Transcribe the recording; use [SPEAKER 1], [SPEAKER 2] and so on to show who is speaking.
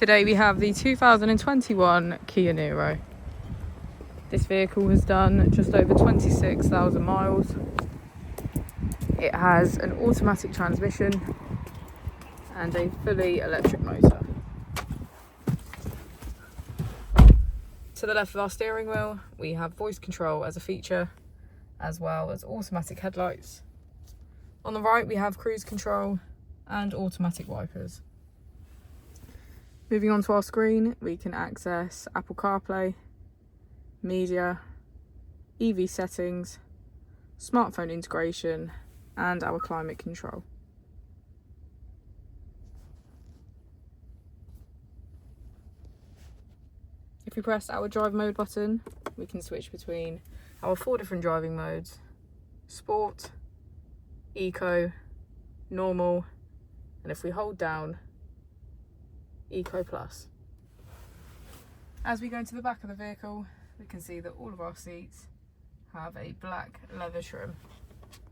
[SPEAKER 1] Today we have the 2021 Kia Niro. This vehicle has done just over 26,000 miles. It has an automatic transmission and a fully electric motor. To the left of our steering wheel, we have voice control as a feature, as well as automatic headlights. On the right, we have cruise control and automatic wipers. Moving on to our screen, we can access Apple CarPlay, media, EV settings, smartphone integration, and our climate control. If we press our drive mode button, we can switch between our 4 different driving modes: Sport, Eco, Normal, and if we hold down, Eco Plus. As we go to the back of the vehicle, we can see that all of our seats have a black leather trim.